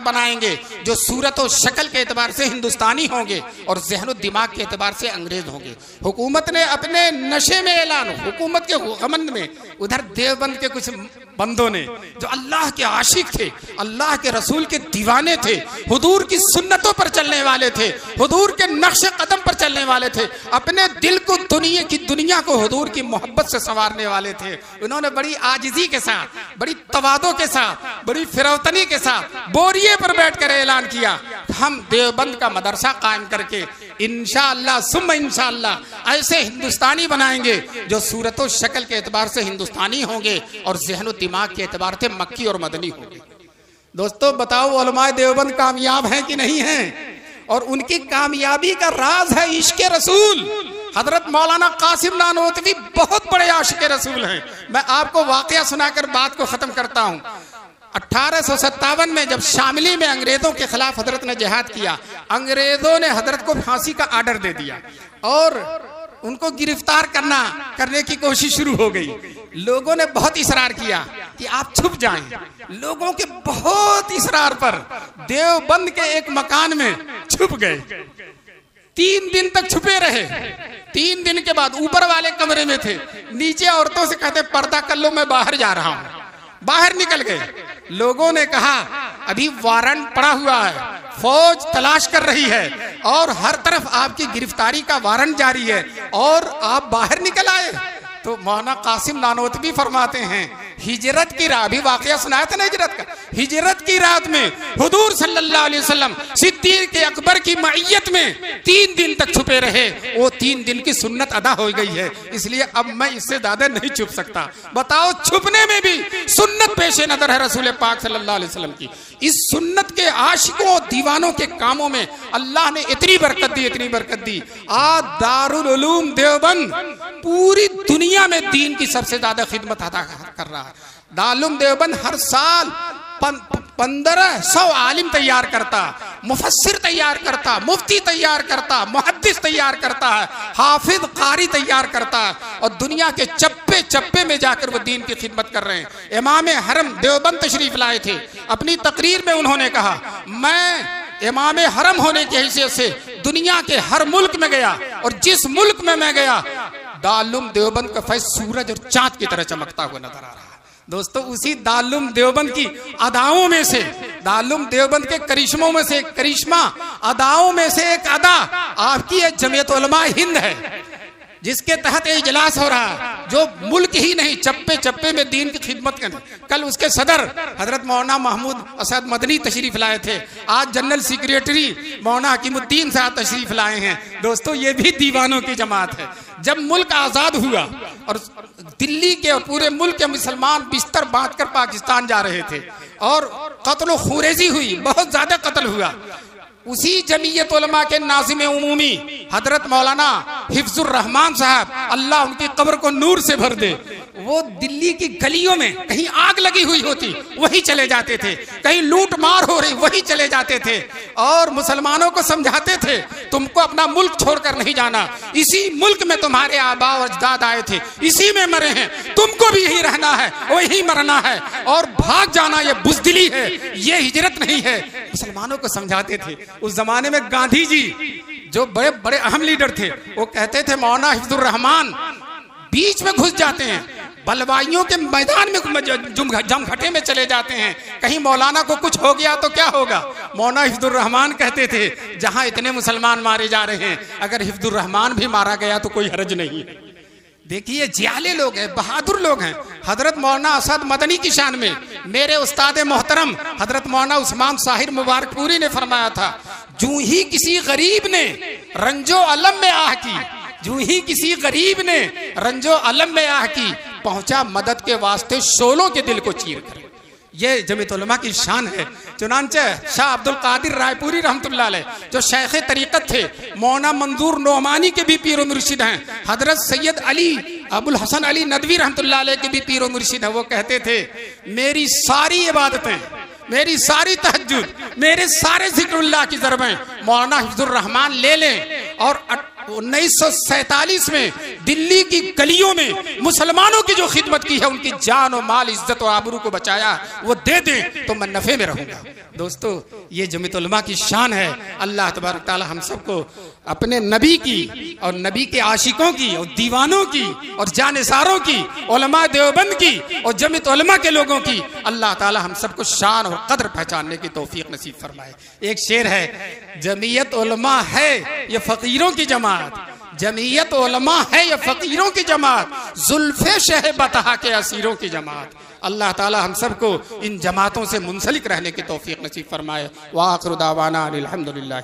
बनाएंगे जो सूरत और शक्ल के एतबार से हिंदुस्तानी होंगे और ज़हन और दिमाग के एतबार से अंग्रेज होंगे। हुकूमत ने अपने नशे में ऐलान, हुकूमत के गमन में, उधर देवबंद के कुछ बंदों ने जो अल्लाह के आशिक थे, अल्लाह के रसूल के दीवाने थे, हुजूर की सुन्नतों पर चलने वाले थे, हुजूर के नक्शे कदम पर चलने वाले थे, अपने दिल को दुनिया को हुजूर की मोहब्बत से संवारने वाले थे। उन्होंने बड़ी आजिज़ी के साथ, बड़ी तवादो के साथ, बड़ी फिरौतनी के साथ बोरिए पर बैठकर ऐलान किया, हम देवबंद का मदरसा कायम करके इंशाअल्लाह सुम्मा इंशाअल्लाह ऐसे हिंदुस्तानी बनाएंगे जो सूरत और शक्ल के एतबार से हिंदुस्तानी होंगे और ज़हन और दिमाग के एतबार से मक्की और मदनी होंगे। दोस्तों बताओ, उलमाए देवबंद कामयाब हैं कि नहीं हैं? और उनकी कामयाबी का राज है इश्क रसूल। हजरत मौलाना कासिम नानोतवी बहुत बड़े आशिक रसूल हैं। मैं आपको वाकया सुनाकर बात को खत्म करता हूँ। 1857 में जब शामिली में अंग्रेजों के खिलाफ हजरत ने जिहाद किया, अंग्रेजों ने हजरत को फांसी का आर्डर दे दिया और उनको गिरफ्तार करने की कोशिश शुरू हो गई। लोगों ने बहुत इसरार किया कि आप छुप जाएं। लोगों के बहुत इसरार पर देवबंद के एक मकान में छुप गए। 3 दिन तक छुपे रहे। 3 दिन के बाद ऊपर वाले कमरे में थे, नीचे औरतों से कहते पर्दा कर लो, मैं बाहर जा रहा हूं। बाहर निकल गए। लोगों ने कहा अभी वारंट पड़ा हुआ है, फौज तलाश कर रही है और हर तरफ आपकी गिरफ्तारी का वारंट जारी है और आप बाहर निकल आए। तो मौलाना कासिम नानोतवी फरमाते हैं, हिजरत की रात, अभी वाकया सुनाया था ना हिजरत का, हिजरत की रात में हुजूर सल्लल्लाहु अलैहि वसल्लम सिद्दीक अकबर की मईयत में 3 दिन तक छुपे रहे। वो 3 दिन की सुन्नत अदा हो गई है, इसलिए अब मैं इससे ज्यादा नहीं छुप सकता। बताओ, छुपने में भी सुन्नत पेशे नजर है रसूल पाक सल्लल्लाहु अलैहि वसल्लम की। इस सुन्नत के आशिकों दीवानों के कामों में अल्लाह ने इतनी बरकत दी, इतनी बरकत दी। आज दारुल उलूम देवबंद पूरी दुनिया में दीन की सबसे ज्यादा खिदमत अदा कर रहा है। दारुल देवबंद हर साल 1500 आलिम तैयार करता, मुफस्सिर तैयार करता, मुफ्ती तैयार करता, मुहद्दिस तैयार करता है, हाफिज कारी तैयार करता है और दुनिया के चप्पे चप्पे में जाकर वो दीन की खिदमत कर रहे हैं। इमाम हरम देवबंद तशरीफ लाए थे। अपनी तकरीर में उन्होंने कहा, मैं इमाम हरम होने की हैसियत से दुनिया के हर मुल्क में गया और जिस मुल्क में मैं गया दारुल देवबंद का फैज़ सूरज और चांद की तरह चमकता हुआ नजर आ रहा है। दोस्तों, उसी दारुल देवबंद की अदाओं में से, दारुल देवबंद के करिश्मों में से करिश्मा, अदाओं में से एक अदा आपकी जमीयत उलमा हिंद है, जिसके तहत इजलास हो रहा है, जो मुल्क ही नहीं चप्पे चप्पे में दीन की खिदमत करते। कल उसके सदर हजरत मौलाना महमूद असद मदनी तशरीफ लाए थे। आज जनरल सेक्रेटरी मौलाना हकीमुद्दीन साहब तशरीफ लाए हैं। दोस्तों, ये भी दीवानों की जमात है। जब मुल्क आजाद हुआ और दिल्ली के और पूरे मुल्क के मुसलमान बिस्तर बांधकर पाकिस्तान जा रहे थे और कत्ल खुरेजी हुई, बहुत ज्यादा कत्ल हुआ, उसी जमीयत उलमा के नाज़िम उमूमी हजरत मौलाना हिफ्जुर रहमान साहब, अल्लाह उनकी कब्र को नूर से भर दे, वो दिल्ली की गलियों में कहीं आग लगी हुई होती वही चले जाते थे, कहीं लूट मार हो रही वही चले जाते थे और मुसलमानों को समझाते थे तुमको अपना मुल्क छोड़कर नहीं जाना, इसी मुल्क में तुम्हारे आबा और अजदाद आए थे, इसी में मरे हैं, तुमको भी यही रहना है, वही मरना है और भाग जाना ये बुज़दिली है, ये हिजरत नहीं है। मुसलमानों को समझाते थे। उस जमाने में गांधी जी जो बड़े बड़े अहम लीडर थे, वो कहते थे मौलाना हिफ्जुर रहमान बीच में घुस जाते हैं, बलवाइयों के मैदान में जमघटे में चले जाते हैं, कहीं मौलाना को कुछ हो गया तो क्या होगा। मौलाना हिफ्जुर रहमान कहते थे जहां इतने मुसलमान मारे जा रहे हैं, अगर हिफ्जुर रहमान भी मारा गया तो कोई हर्ज नहीं है। देखिए, जियाले लोग हैं, बहादुर लोग हैं। हजरत मौलाना असद मदनी की शान में मेरे उस्ताद मोहतरम हजरत मौलाना उस्मान साहिर मुबारकपुरी ने फरमाया था, जूं ही किसी गरीब ने रंजो अलम में आह की, जूं ही किसी गरीब ने रंजो अलम में आह की, पहुंचा मदद के वास्ते शोलों के दिल को चीर कर। ये जमीयत उलमा की शान है। चुनांचे शाह अब्दुल कादिर रायपुरी रहमतुल्लाह अलैह जो शेख तरीक़त थे, मौलाना मंजूर नोमानी के भी पीर मुर्शिद हैं, हजरत सैयद अली अबुल हसन अली नदवी रहमतुल्लाह अलैह के भी पीर मुर्शिद हैं। वो कहते थे मेरी सारी इबादतें, मेरी सारी तहज्जुद, मेरे सारे जिक्रुल्लाह की ज़रबें मौलाना हिफ्जुर रहमान ले लें और 1947 में दिल्ली की गलियों में मुसलमानों की जो खिदमत की है, उनकी जान और माल, इज्जत और आबरू को बचाया, वो दे दें तो मैं नफे में रहूंगा। दोस्तों, ये जमीयत उलमा की शान है। अल्लाह तबारक ताला हम सबको अपने नबी की और नबी के आशिकों की और दीवानों की और जानिसारों की, उलमा देवबंद की और जमीयत उलमा के लोगों की अल्लाह ताला हम सबको शान और कदर पहचानने की तौफीक नसीब फरमाए। एक शेर है, जमीयत उलमा है ये फकीरों की जमात, जमीयत उलमा है ये फकीरों की जमात, जुल्फे शह बतहा के असीरों की जमात। अल्लाह ताला हम सबको इन जमातों से मुंसलिक रहने की तौफीक नसीब फरमाए। व आखिर दावाना अनिल हम्दुलिल्लाह।